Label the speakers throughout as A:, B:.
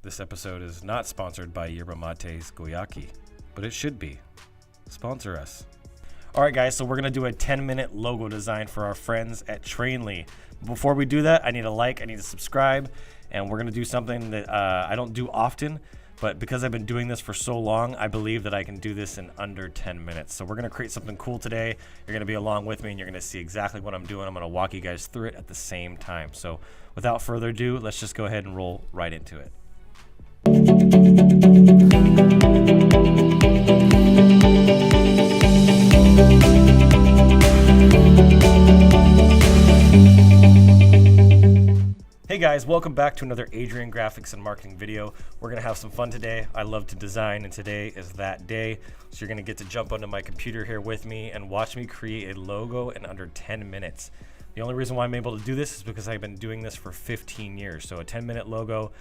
A: This episode is not sponsored by Yerba Mate's Goyaki, but it should be. Sponsor us. All right, guys, so we're going to do a 10-minute logo design for our friends at Trainli. Before we do that, I need a like, I need to subscribe, and we're going to do something that I don't do often, but because I've been doing this for so long, I believe that I can do this in under 10 minutes. So we're going to create something cool today. You're going to be along with me, and you're going to see exactly what I'm doing. I'm going to walk you guys through it at the same time. So without further ado, let's just go ahead and roll right into it. Hey guys, welcome back to another Adrian Graphics and Marketing video. We're gonna have some fun today. I love to design, and today is that day. So you're gonna get to jump onto my computer here with me and watch me create a logo in under 10 minutes. The only reason why I'm able to do this is because I've been doing this for 15 years. So a 10-minute logo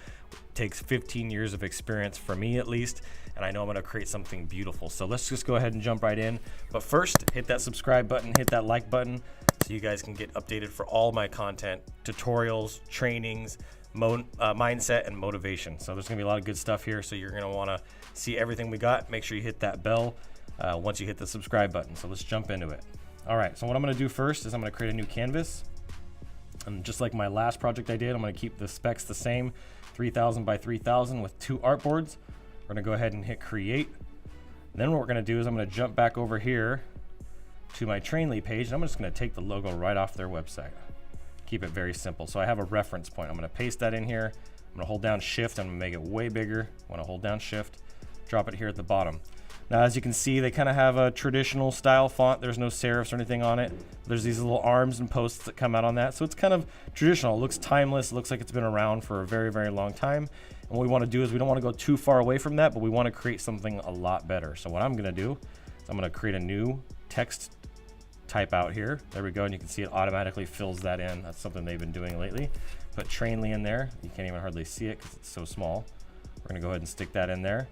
A: takes 15 years of experience for me at least, and I know I'm gonna create something beautiful. So let's just go ahead and jump right in. But first, hit that subscribe button, hit that like button, so you guys can get updated for all my content, tutorials, trainings, mindset, and motivation. So there's gonna be a lot of good stuff here, so you're gonna wanna see everything we got. Make sure you hit that bell once you hit the subscribe button. So let's jump into it. All right, so what I'm gonna do first is I'm gonna create a new canvas. And just like my last project I did, I'm gonna keep the specs the same, 3000 by 3000 with 2 artboards. We're gonna go ahead and hit create. And then what we're gonna do is I'm gonna jump back over here to my Trainli page, and I'm just gonna take the logo right off their website. Keep it very simple. So I have a reference point. I'm gonna paste that in here. I'm gonna hold down shift. I'm gonna make it way bigger. I wanna hold down shift, drop it here at the bottom. Now, as you can see, they kind of have a traditional style font. There's no serifs or anything on it. There's these little arms and posts that come out on that. So it's kind of traditional. It looks timeless. It looks like it's been around for a very, very long time. And what we want to do is we don't want to go too far away from that, but we want to create something a lot better. So what I'm going to do is I'm going to create a new text type out here. There we go. And you can see it automatically fills that in. That's something they've been doing lately. Put Trainli in there. You can't even hardly see it because it's so small. We're going to go ahead and stick that in there.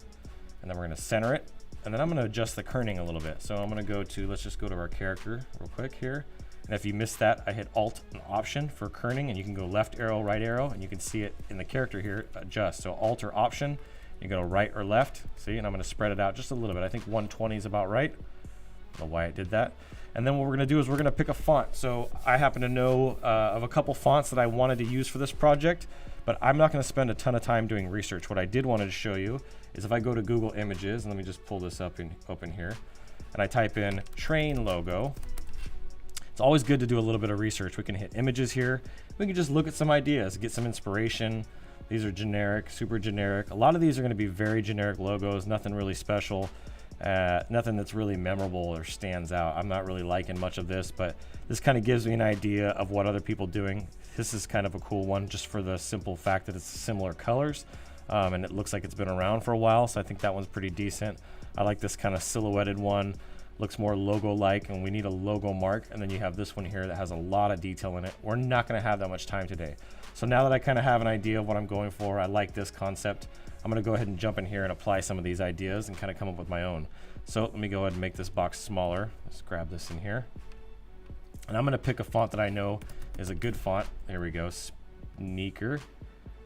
A: And then we're going to center it. And then I'm going to adjust the kerning a little bit. So I'm going to go to, let's just go to our character real quick here. And if you missed that, I hit Alt and Option for kerning, and you can go left arrow, right arrow, and you can see it in the character here, adjust. So Alt or Option, you go right or left, see, and I'm going to spread it out just a little bit. I think 120 is about right. I don't know why it did that. And then what we're going to do is we're going to pick a font. So I happen to know of a couple fonts that I wanted to use for this project, but I'm not going to spend a ton of time doing research. What I did want to show you is if I go to Google Images, and let me just pull this up and open here, and I type in train logo. It's always good to do a little bit of research. We can hit images here. We can just look at some ideas, get some inspiration. These are generic, super generic. A lot of these are going to be very generic logos, nothing really special, nothing that's really memorable or stands out. I'm not really liking much of this, but this kind of gives me an idea of what other people are doing. This is kind of a cool one just for the simple fact that it's similar colors. And it looks like it's been around for a while, so I think that one's pretty decent. I like this kind of silhouetted one. Looks more logo-like, and we need a logo mark. And then you have this one here that has a lot of detail in it. We're not going to have that much time today. So now that I kind of have an idea of what I'm going for, I like this concept, I'm going to go ahead and jump in here and apply some of these ideas and kind of come up with my own. So let me go ahead and make this box smaller. Let's grab this in here. And I'm going to pick a font that I know is a good font. There we go, Sneaker.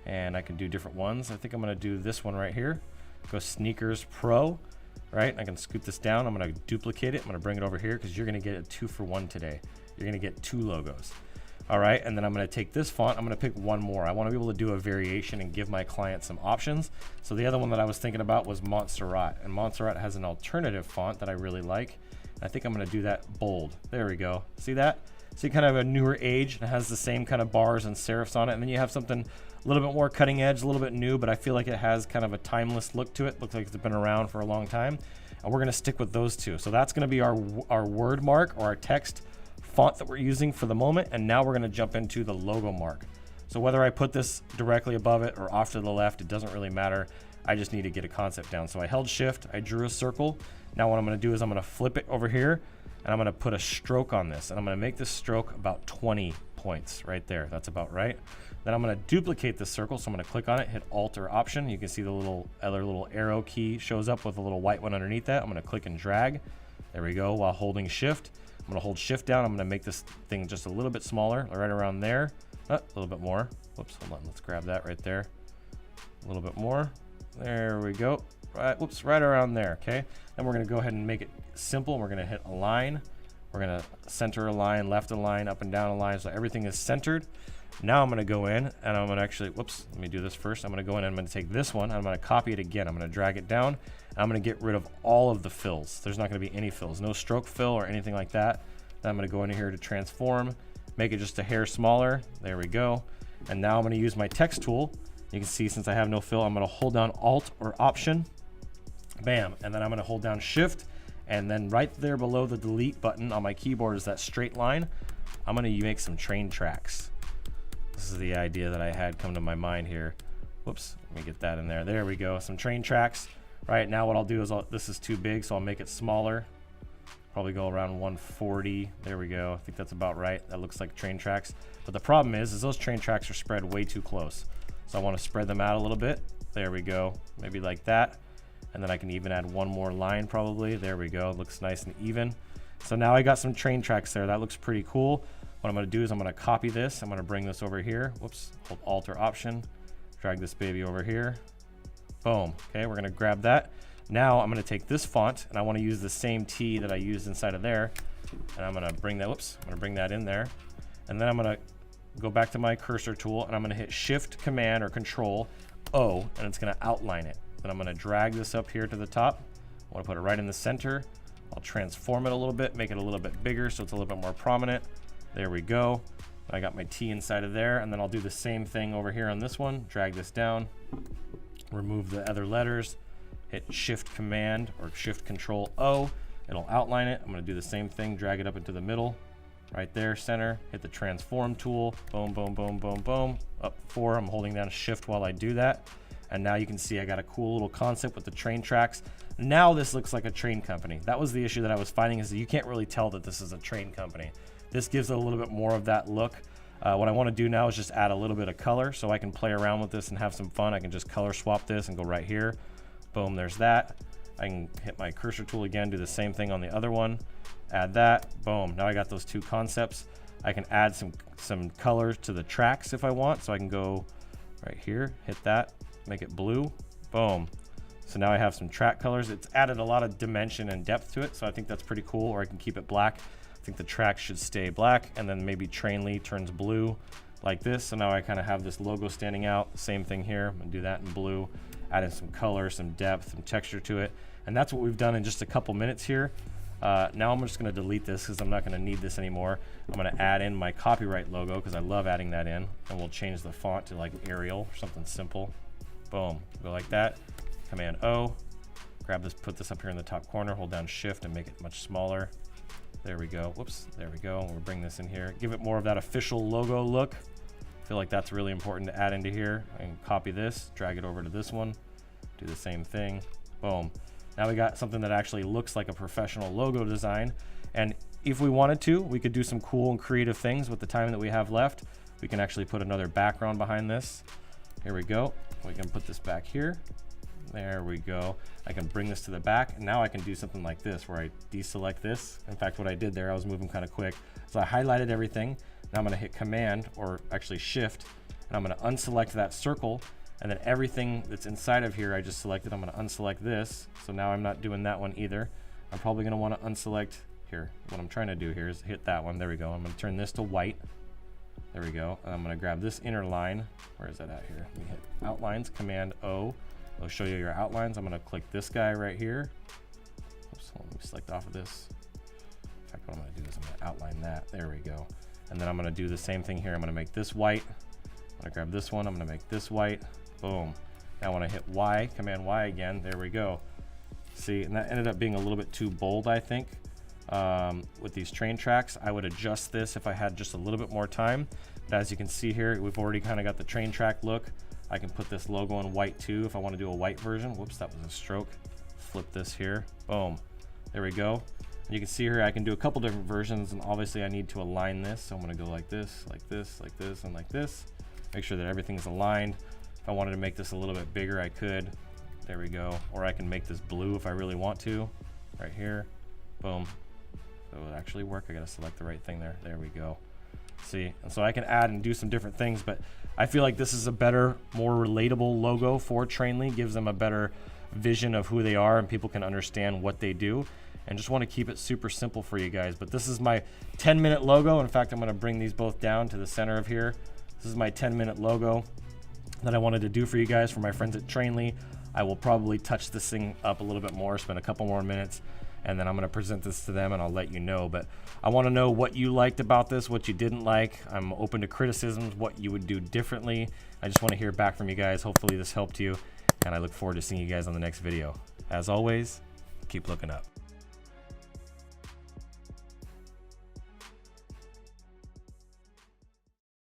A: And I can do different ones. I think I'm going to do this one right here. Go Sneakers Pro, right? I can scoop this down. I'm going to duplicate it. I'm going to bring it over here because you're going to get a 2-for-1 today. You're going to get 2 logos. All right, and then I'm going to take this font. I'm going to pick one more. I want to be able to do a variation and give my client some options. So the other one that I was thinking about was Montserrat. And Montserrat has an alternative font that I really like. I think I'm going to do that bold. There we go. See that? See, kind of a newer age. It has the same kind of bars and serifs on it. And then you have something a little bit more cutting edge, a little bit new, but I feel like it has kind of a timeless look to it. Looks like it's been around for a long time. And we're going to stick with those two. So that's going to be our word mark or our text font that we're using for the moment. And now we're going to jump into the logo mark. So whether I put this directly above it or off to the left, it doesn't really matter. I just need to get a concept down. So I held shift, I drew a circle. Now what I'm going to do is I'm going to flip it over here, and I'm going to put a stroke on this, and I'm going to make this stroke about 20 points right there. That's about right. Then I'm going to duplicate this circle, so I'm going to click on it, hit Alt or Option. You can see the other little arrow key shows up with a little white one underneath that. I'm going to click and drag. There we go, while holding shift. I'm going to hold shift down. I'm going to make this thing just a little bit smaller, right around there. A little bit more. Whoops, hold on, let's grab that right there. A little bit more. There we go. Right, whoops, right around there, okay? Then we're gonna go ahead and make it simple. We're gonna hit align. We're gonna center align, left align, up and down align, so everything is centered. Now I'm gonna go in and I'm gonna actually, whoops, let me do this first. I'm gonna go in and I'm gonna take this one, I'm gonna copy it again. I'm gonna drag it down, and I'm gonna get rid of all of the fills. There's not gonna be any fills, no stroke fill or anything like that. Then I'm gonna go into here to transform, make it just a hair smaller. There we go. And now I'm gonna use my text tool. You can see since I have no fill, I'm gonna hold down Alt or Option, bam. And then I'm gonna hold down Shift, and then right there below the delete button on my keyboard is that straight line. I'm gonna make some train tracks. This is the idea that I had come to my mind here. Whoops, let me get that in there. There we go, some train tracks. Right now what I'll do is, this is too big, so I'll make it smaller. Probably go around 140. There we go, I think that's about right. That looks like train tracks. But the problem is those train tracks are spread way too close. So I wanna spread them out a little bit. There we go, maybe like that. And then I can even add one more line probably. There we go, it looks nice and even. So now I got some train tracks there. That looks pretty cool. What I'm gonna do is I'm gonna copy this. I'm gonna bring this over here. Whoops, hold Alt or Option. Drag this baby over here. Boom, okay, we're gonna grab that. Now I'm gonna take this font and I wanna use the same T that I used inside of there. And I'm gonna bring that, whoops, I'm gonna bring that in there. And then I'm gonna go back to my cursor tool and I'm gonna hit Shift, Command, or Control O, and it's gonna outline it. Then I'm gonna drag this up here to the top. I wanna put it right in the center. I'll transform it a little bit, make it a little bit bigger so it's a little bit more prominent. There we go. I got my T inside of there, and then I'll do the same thing over here on this one. Drag this down, remove the other letters, hit Shift Command or Shift Control O. It'll outline it. I'm gonna do the same thing, drag it up into the middle, right there, center, hit the transform tool, boom, boom, boom, boom, boom, up 4. I'm holding down Shift while I do that. And now you can see I got a cool little concept with the train tracks. Now this looks like a train company. That was the issue that I was finding, is that you can't really tell that this is a train company. This gives it a little bit more of that look. What I wanna do now is just add a little bit of color so I can play around with this and have some fun. I can just color swap this and go right here. Boom, there's that. I can hit my cursor tool again, do the same thing on the other one. Add that, boom. Now I got those two concepts. I can add some colors to the tracks if I want. So I can go right here, hit that, make it blue, boom. So now I have some track colors. It's added a lot of dimension and depth to it, so I think that's pretty cool. Or I can keep it black. I think the track should stay black, and then maybe Trainli turns blue like this. So now I kind of have this logo standing out. Same thing here, I'm gonna do that in blue, add in some color, some depth, some texture to it. And that's what we've done in just a couple minutes here. Now I'm just gonna delete this because I'm not gonna need this anymore. I'm gonna add in my copyright logo because I love adding that in, and we'll change the font to like Arial or something simple. Boom, go like that. Command O, grab this, put this up here in the top corner, hold down Shift and make it much smaller. There we go, whoops, there we go. We'll bring this in here, give it more of that official logo look. I feel like that's really important to add into here. I can copy this, drag it over to this one, do the same thing, boom. Now we got something that actually looks like a professional logo design. And if we wanted to, we could do some cool and creative things with the time that we have left. We can actually put another background behind this. Here we go. We can put this back here. There we go. I can bring this to the back. And now I can do something like this where I deselect this. In fact, what I did there, I was moving kind of quick. So I highlighted everything. Now I'm gonna hit Command, or actually Shift, and I'm gonna unselect that circle. And then everything that's inside of here, I just selected. I'm gonna unselect this. So now I'm not doing that one either. I'm probably gonna wanna unselect here. What I'm trying to do here is hit that one. There we go. I'm gonna turn this to white. There we go. And I'm gonna grab this inner line. Where is that at here? Let me hit Outlines, Command O. It'll show you your outlines. I'm gonna click this guy right here. Oops, let me select off of this. In fact, what I'm gonna do is I'm gonna outline that. There we go. And then I'm gonna do the same thing here. I'm gonna make this white. I'm gonna grab this one. I'm gonna make this white. Boom. Now when I hit Y, Command Y again, there we go. See, and that ended up being a little bit too bold, I think. With these train tracks, I would adjust this if I had just a little bit more time. But as you can see here, we've already kind of got the train track look. I can put this logo in white too if I want to do a white version. Whoops, that was a stroke. Flip this here. Boom. There we go. And you can see here I can do a couple different versions, and obviously I need to align this. So I'm going to go like this, like this, like this, and like this. Make sure that everything's aligned. If I wanted to make this a little bit bigger, I could. There we go. Or I can make this blue if I really want to. Right here. Boom. So it would actually work. I got to select the right thing there. There we go. See, and so I can add and do some different things, but I feel like this is a better, more relatable logo for Trainli, gives them a better vision of who they are and people can understand what they do, and just want to keep it super simple for you guys. But this is my 10-minute logo. In fact, I'm going to bring these both down to the center of here. This is my 10-minute logo that I wanted to do for you guys, for my friends at Trainli. I will probably touch this thing up a little bit more, spend a couple more minutes, and then I'm going to present this to them and I'll let you know. But I want to know what you liked about this, what you didn't like. I'm open to criticisms, what you would do differently. I just want to hear back from you guys. Hopefully this helped you, and I look forward to seeing you guys on the next video. As always, keep looking up.